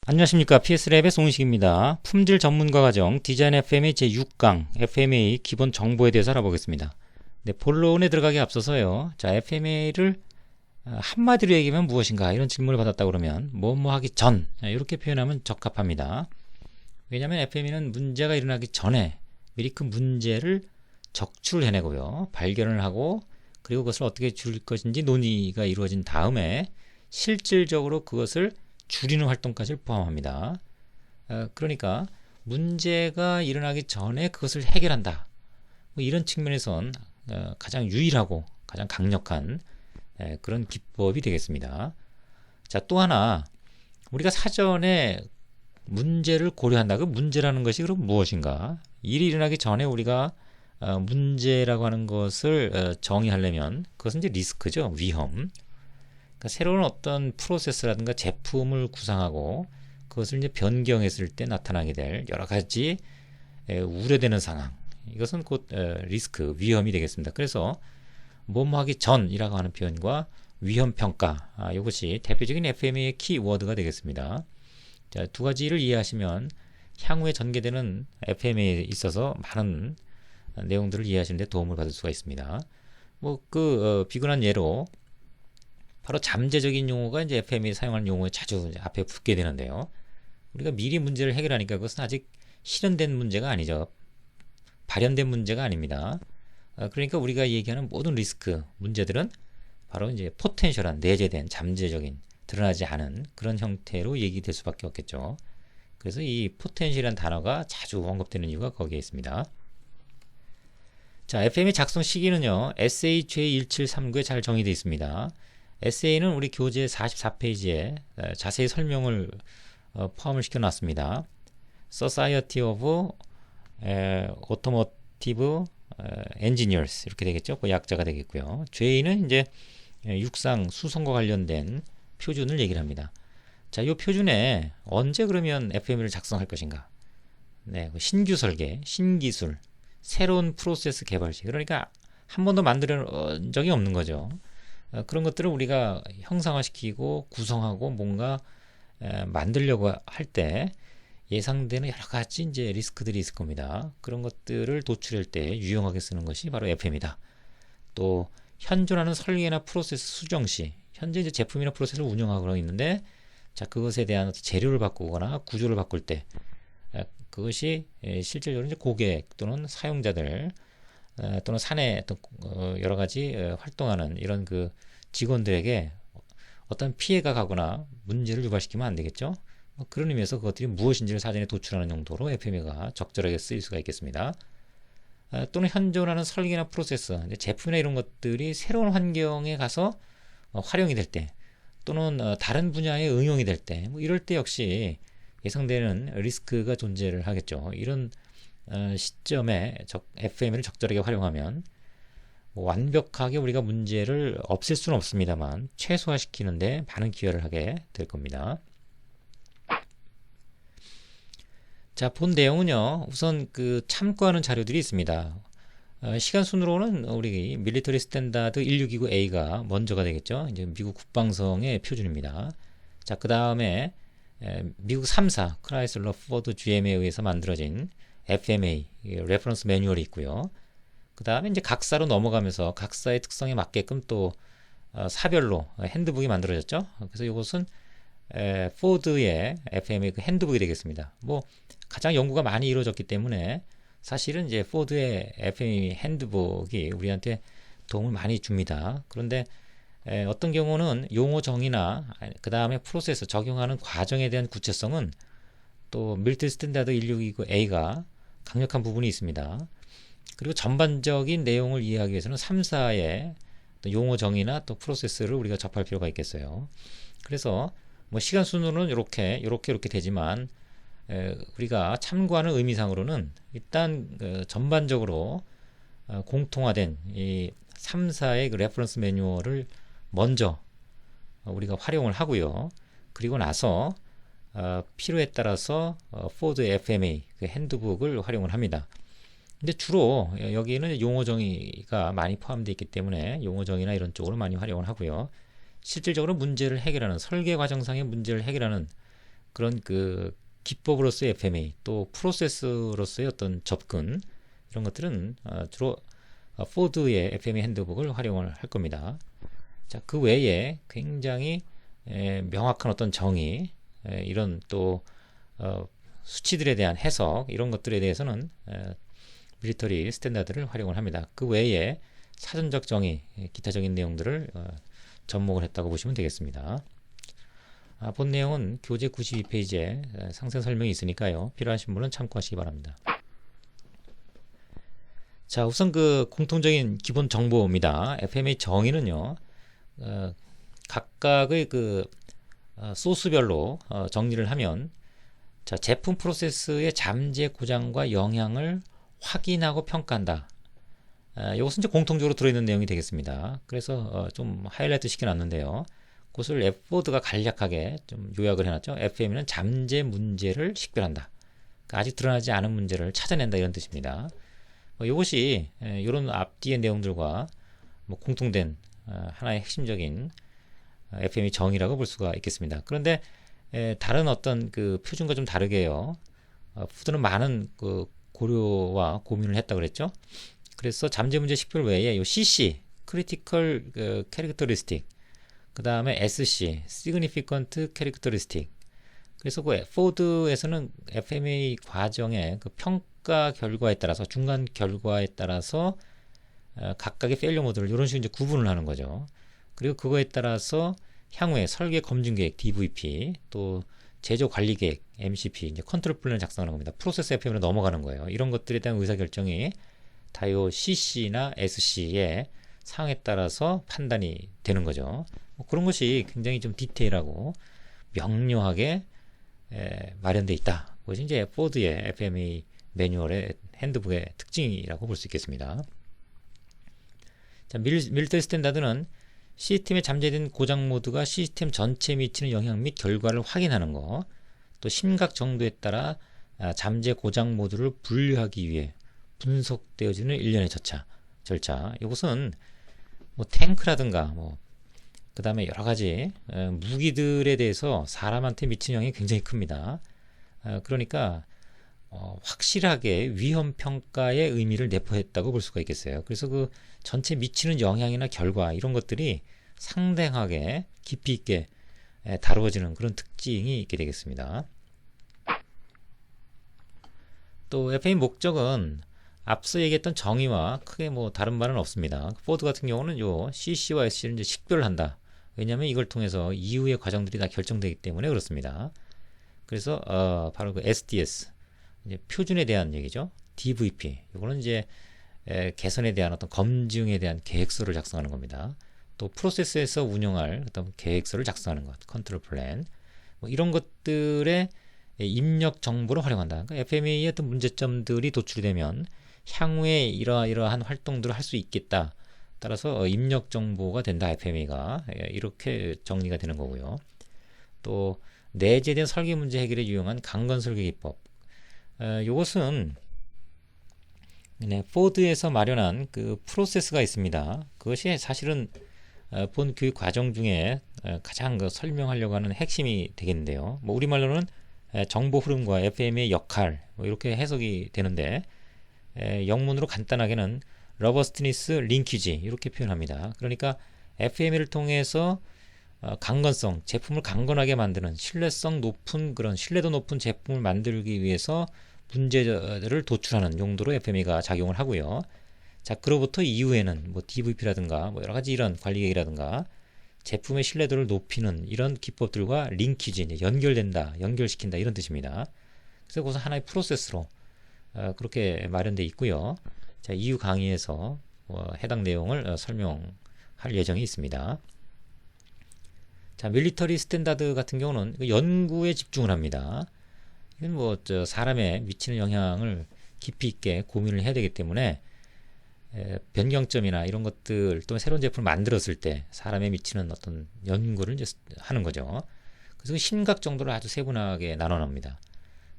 안녕하십니까. PS랩의 송식입니다. 품질 전문가 과정 디자인 FMA 제6강 FMA 기본 정보에 대해서 알아보겠습니다. 네, 본론에 들어가기 앞서서요. 자, FMA를 한마디로 얘기하면 무엇인가 이런 질문을 받았다 그러면 뭐뭐 하기 전 이렇게 표현하면 적합합니다. 왜냐하면 FMA는 문제가 일어나기 전에 미리 그 문제를 적출해내고요. 발견을 하고 그리고 그것을 어떻게 줄일 것인지 논의가 이루어진 다음에 실질적으로 그것을 줄이는 활동까지 포함합니다. 그러니까 문제가 일어나기 전에 그것을 해결한다. 뭐 이런 측면에선 가장 유일하고 가장 강력한 그런 기법이 되겠습니다. 자, 또 하나 우리가 사전에 문제를 고려한다. 그 문제라는 것이 그럼 무엇인가? 일이 일어나기 전에 우리가 문제라고 하는 것을 정의하려면 그것은 이제 리스크죠. 위험. 그러니까 새로운 어떤 프로세스라든가 제품을 구상하고 그것을 이제 변경했을 때 나타나게 될 여러 가지 우려되는 상황. 이것은 곧 리스크, 위험이 되겠습니다. 그래서 뭐뭐 하기 전이라고 하는 표현과 위험 평가, 이것이 대표적인 FMA의 키워드가 되겠습니다. 자, 두 가지를 이해하시면 향후에 전개되는 FMA에 있어서 많은 내용들을 이해하시는 데 도움을 받을 수가 있습니다. 뭐 비근한 예로 바로 잠재적인 용어가 이제 FMA에 사용하는 용어에 자주 앞에 붙게 되는데요. 우리가 미리 문제를 해결하니까 그것은 아직 실현된 문제가 아니죠. 발현된 문제가 아닙니다. 그러니까 우리가 얘기하는 모든 리스크, 문제들은 바로 이제 포텐셜한, 내재된, 잠재적인, 드러나지 않은 그런 형태로 얘기될 수밖에 없겠죠. 그래서 이 포텐셜이라는 단어가 자주 언급되는 이유가 거기에 있습니다. 자, FMA 작성 시기는요, SA J1739에 잘 정의되어 있습니다. SA는 우리 교재 44페이지에 자세히 설명을 포함을 시켜놨습니다. Society of Automotive Engineers 이렇게 되겠죠. 그 약자가 되겠고요. J는 이제 육상 수송과 관련된 표준을 얘기를 합니다. 자, 이 표준에 언제 그러면 FMA를 작성할 것인가? 네, 신규 설계, 신기술, 새로운 프로세스 개발 시 그러니까 한 번도 만들어 적이 없는 거죠. 그런 것들을 우리가 형상화시키고 구성하고 뭔가 만들려고 할 때 예상되는 여러 가지 이제 리스크들이 있을 겁니다. 그런 것들을 도출할 때 유용하게 쓰는 것이 바로 FM이다. 또 현존하는 설계나 프로세스 수정 시 현재 이제 제품이나 프로세스를 운영하고 있는데 자, 그것에 대한 재료를 바꾸거나 구조를 바꿀 때 그것이 실질적으로 이제 고객 또는 사용자들 또는 사내 여러 가지 활동하는 이런 그 직원들에게 어떤 피해가 가거나 문제를 유발시키면 안 되겠죠. 그런 의미에서 그것들이 무엇인지를 사전에 도출하는 용도로 FMA가 적절하게 쓰일 수가 있겠습니다. 또는 현존하는 설계나 프로세스, 제품이나 이런 것들이 새로운 환경에 가서 활용이 될 때 또는 다른 분야에 응용이 될 때 이럴 때 역시 예상되는 리스크가 존재를 하겠죠. 이런 시점에 FMA를 적절하게 활용하면 완벽하게 우리가 문제를 없앨 수는 없습니다만 최소화시키는데 많은 기여를 하게 될 겁니다. 자, 본 내용은요. 우선 참고하는 자료들이 있습니다. 시간 순으로는 우리 밀리터리 스탠다드 169A가 먼저가 되겠죠. 이제 미국 국방성의 표준입니다. 자, 그 다음에 미국 3사 크라이슬러 포드 GM에 의해서 만들어진 FMA 레퍼런스 매뉴얼이 있고요. 그 다음에 이제 각사로 넘어가면서 각사의 특성에 맞게끔 또 사별로 핸드북이 만들어졌죠. 그래서 이것은 포드의 FMA 그 핸드북이 되겠습니다. 뭐 가장 연구가 많이 이루어졌기 때문에 사실은 이제 포드의 FMA 핸드북이 우리한테 도움을 많이 줍니다. 그런데 어떤 경우는 용어 정의나 그 다음에 프로세스 적용하는 과정에 대한 구체성은 또 밀리터리 스탠다드 169A가 강력한 부분이 있습니다. 그리고 전반적인 내용을 이해하기 위해서는 3사의 용어 정의나 또 프로세스를 우리가 접할 필요가 있겠어요. 그래서 뭐 시간 순으로는 이렇게 되지만 우리가 참고하는 의미상으로는 일단 전반적으로 공통화된 이 3사의 그 레퍼런스 매뉴얼을 먼저 우리가 활용을 하고요. 그리고 나서 필요에 따라서 포드 FMA 그 핸드북을 활용을 합니다. 근데 주로 여기에는 용어 정의가 많이 포함되어 있기 때문에 용어 정의나 이런 쪽으로 많이 활용을 하고요. 실질적으로 문제를 해결하는 설계 과정상의 문제를 해결하는 그런 그 기법으로서의 FMA 또 프로세스로서의 어떤 접근 이런 것들은 주로 포드의 FMA 핸드북을 활용을 할 겁니다. 자, 그 외에 굉장히 명확한 어떤 정의 이런 또 수치들에 대한 해석 이런 것들에 대해서는 밀리터리 스탠다드를 활용을 합니다. 그 외에 사전적 정의 기타적인 내용들을 접목을 했다고 보시면 되겠습니다. 본 내용은 교재 92페이지에 상세 설명이 있으니까요. 필요하신 분은 참고하시기 바랍니다. 자, 우선 그 공통적인 기본 정보입니다. FMA 정의는요. 각각의 그 소스별로 정리를 하면 자, 제품 프로세스의 잠재 고장과 영향을 확인하고 평가한다. 이것은 이제 공통적으로 들어있는 내용이 되겠습니다. 그래서 좀 하이라이트 시켜놨는데요. 그것을 포드가 간략하게 좀 요약을 해놨죠. FME는 잠재 문제를 식별한다. 그러니까 아직 드러나지 않은 문제를 찾아낸다 이런 뜻입니다. 이것이 이런 앞뒤의 내용들과 공통된 하나의 핵심적인 FME 정의라고 볼 수가 있겠습니다. 그런데 다른 어떤 그 표준과 좀 다르게요. 푸드는 많은 그 고려와 고민을 했다 그랬죠. 그래서 잠재 문제 식별 외에 요 CC, Critical Characteristic, 그 다음에 SC, Significant Characteristic. 그래서 그 포드에서는 FMA 과정의 그 평가 결과에 따라서 중간 결과에 따라서 각각의 페일리어 모드를 이런 식으로 이제 구분을 하는 거죠. 그리고 그거에 따라서 향후에 설계 검증 계획 DVP 또 제조 관리 계획 MCP 이제 컨트롤 플랜을 작성하는 겁니다. 프로세스 FM으로 넘어가는 거예요. 이런 것들에 대한 의사 결정이 다요 CC나 SC의 상황에 따라서 판단이 되는 거죠. 그런 것이 굉장히 좀 디테일하고 명료하게 마련되어 있다. 그것이 이제 포드의 FME 매뉴얼의 핸드북의 특징이라고 볼 수 있겠습니다. 자, 밀리터리 스탠다드는 시스템에 잠재된 고장 모드가 시스템 전체에 미치는 영향 및 결과를 확인하는 것, 또 심각 정도에 따라 잠재 고장 모드를 분류하기 위해 분석되어지는 일련의 절차. 이것은 뭐 탱크라든가 그 다음에 여러 가지 무기들에 대해서 사람한테 미치는 영향이 굉장히 큽니다. 그러니까 확실하게 위험 평가의 의미를 내포했다고 볼 수가 있겠어요. 그래서 그 전체 미치는 영향이나 결과 이런 것들이 상당하게 깊이 있게 다루어지는 그런 특징이 있게 되겠습니다. 또 FM의 목적은 앞서 얘기했던 정의와 크게 다른 바는 없습니다. 포드 같은 경우는 요 CC와 SC를 이제 식별을 한다. 왜냐하면 이걸 통해서 이후의 과정들이 다 결정되기 때문에 그렇습니다. 그래서 바로 그 SDS 이제 표준에 대한 얘기죠. DVP 이거는 이제 개선에 대한 어떤 검증에 대한 계획서를 작성하는 겁니다. 또 프로세스에서 운영할 어떤 계획서를 작성하는 것, 컨트롤 플랜 이런 것들의 입력 정보를 활용한다. 그러니까 FME의 어떤 문제점들이 도출되면 향후에 이러한 활동들을 할 수 있겠다. 따라서 입력 정보가 된다. FME가 이렇게 정리가 되는 거고요. 또 내재된 설계 문제 해결에 유용한 강건 설계 기법. 이것은 포드에서 마련한 그 프로세스가 있습니다. 그것이 사실은 본 교육 과정 중에 가장 설명하려고 하는 핵심이 되겠는데요. 우리말로는 정보 흐름과 FM의 역할 이렇게 해석이 되는데 영문으로 간단하게는 러버스트니스 링키지 이렇게 표현합니다. 그러니까 FM을 통해서 강건성, 제품을 강건하게 만드는 신뢰성 높은 그런 신뢰도 높은 제품을 만들기 위해서 문제를 도출하는 용도로 FME가 작용을 하고요. 자, 그로부터 이후에는 DVP라든가 여러 가지 이런 관리 계획이라든가 제품의 신뢰도를 높이는 이런 기법들과 링키지, 연결된다, 연결시킨다 이런 뜻입니다. 그래서 그것은 하나의 프로세스로 그렇게 마련되어 있고요. 자, 이후 강의에서 해당 내용을 설명할 예정이 있습니다. 자, 밀리터리 스탠다드 같은 경우는 연구에 집중을 합니다. 이건 사람에 미치는 영향을 깊이 있게 고민을 해야 되기 때문에 변경점이나 이런 것들 또는 새로운 제품을 만들었을 때 사람에 미치는 어떤 연구를 이제 하는 거죠. 그래서 심각 정도를 아주 세분하게 나눠납니다.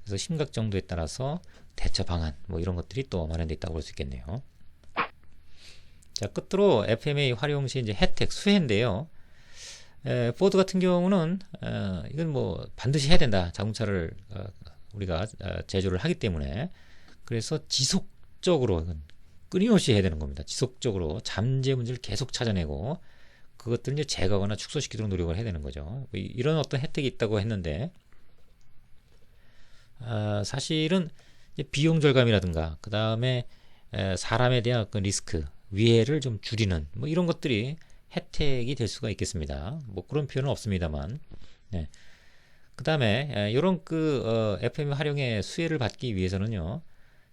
그래서 심각 정도에 따라서 대처 방안 이런 것들이 또 마련되어 있다고 볼 수 있겠네요. 자, 끝으로 FMA 활용 시 이제 혜택 수혜인데요. 포드 같은 경우는 이건 뭐 반드시 해야 된다. 자동차를 우리가 제조를 하기 때문에 그래서 지속적으로 끊임없이 해야 되는 겁니다. 지속적으로 잠재 문제를 계속 찾아내고 그것들을 이제 제거하거나 축소시키도록 노력을 해야 되는 거죠. 뭐 이런 어떤 혜택이 있다고 했는데 사실은 이제 비용 절감이라든가 그 다음에 사람에 대한 어떤 리스크, 위해를 좀 줄이는 뭐 이런 것들이 혜택이 될 수가 있겠습니다. 뭐 그런 표현은 없습니다만. 네. 그 다음에 이런 FM 활용의 수혜를 받기 위해서는요.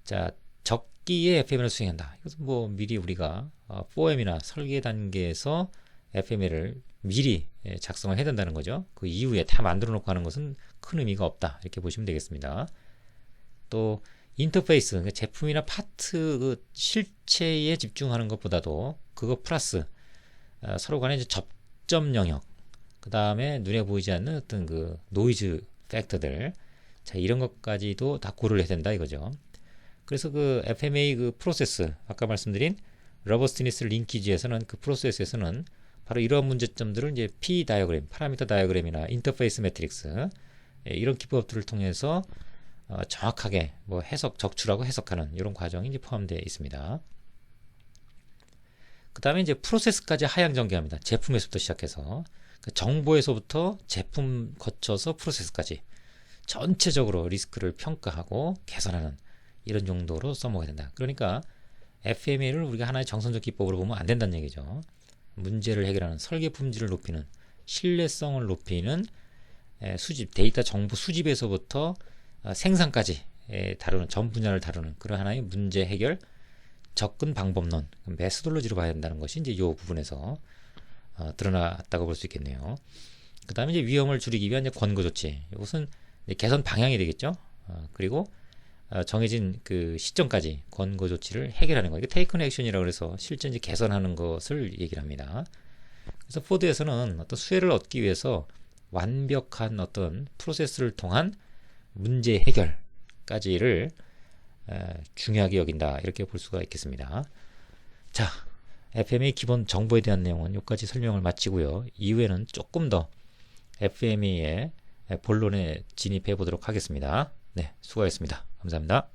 자, 적기에 FM을 수행한다. 이것은 뭐 미리 우리가 4M이나 설계 단계에서 FM을 미리 작성을 해야 된다는 거죠. 그 이후에 다 만들어 놓고 하는 것은 큰 의미가 없다. 이렇게 보시면 되겠습니다. 또 인터페이스, 그러니까 제품이나 파트 실체에 집중하는 것보다도 그거 플러스 서로 간의 이제 접점 영역, 그 다음에 눈에 보이지 않는 어떤 그 노이즈 팩터들, 자 이런 것까지도 다 고려를 해야 된다 이거죠. 그래서 그 FMA 그 프로세스, 아까 말씀드린 러버스티니스 링키지에서는 그 프로세스에서는 바로 이러한 문제점들을 이제 P 다이어그램, 파라미터 다이어그램이나 인터페이스 매트릭스 이런 기법들을 통해서 정확하게 뭐 적출하고 해석하는 이런 과정이 이제 포함되어 있습니다. 그 다음에 이제 프로세스까지 하향 전개합니다. 제품에서부터 시작해서 정보에서부터 제품 거쳐서 프로세스까지 전체적으로 리스크를 평가하고 개선하는 이런 용도로 써먹어야 된다. 그러니까 FMEA를 우리가 하나의 정선적 기법으로 보면 안 된다는 얘기죠. 문제를 해결하는 설계 품질을 높이는 신뢰성을 높이는 수집, 데이터 정보 수집에서부터 생산까지 다루는 전 분야를 다루는 그런 하나의 문제 해결 접근 방법론, 메소돌로지로 봐야 된다는 것이 이제 이 부분에서 드러났다고 볼 수 있겠네요. 그 다음에 이제 위험을 줄이기 위한 이제 권고 조치. 이것은 개선 방향이 되겠죠. 그리고 정해진 그 시점까지 권고 조치를 해결하는 거. 이게 테이큰 액션이라고 해서 실제 이제 개선하는 것을 얘기를 합니다. 그래서 포드에서는 어떤 수혜를 얻기 위해서 완벽한 어떤 프로세스를 통한 문제 해결까지를 중요하게 여긴다. 이렇게 볼 수가 있겠습니다. 자, FMEA 기본 정보에 대한 내용은 여기까지 설명을 마치고요. 이후에는 조금 더 FMEA의 본론에 진입해 보도록 하겠습니다. 네, 수고하셨습니다. 감사합니다.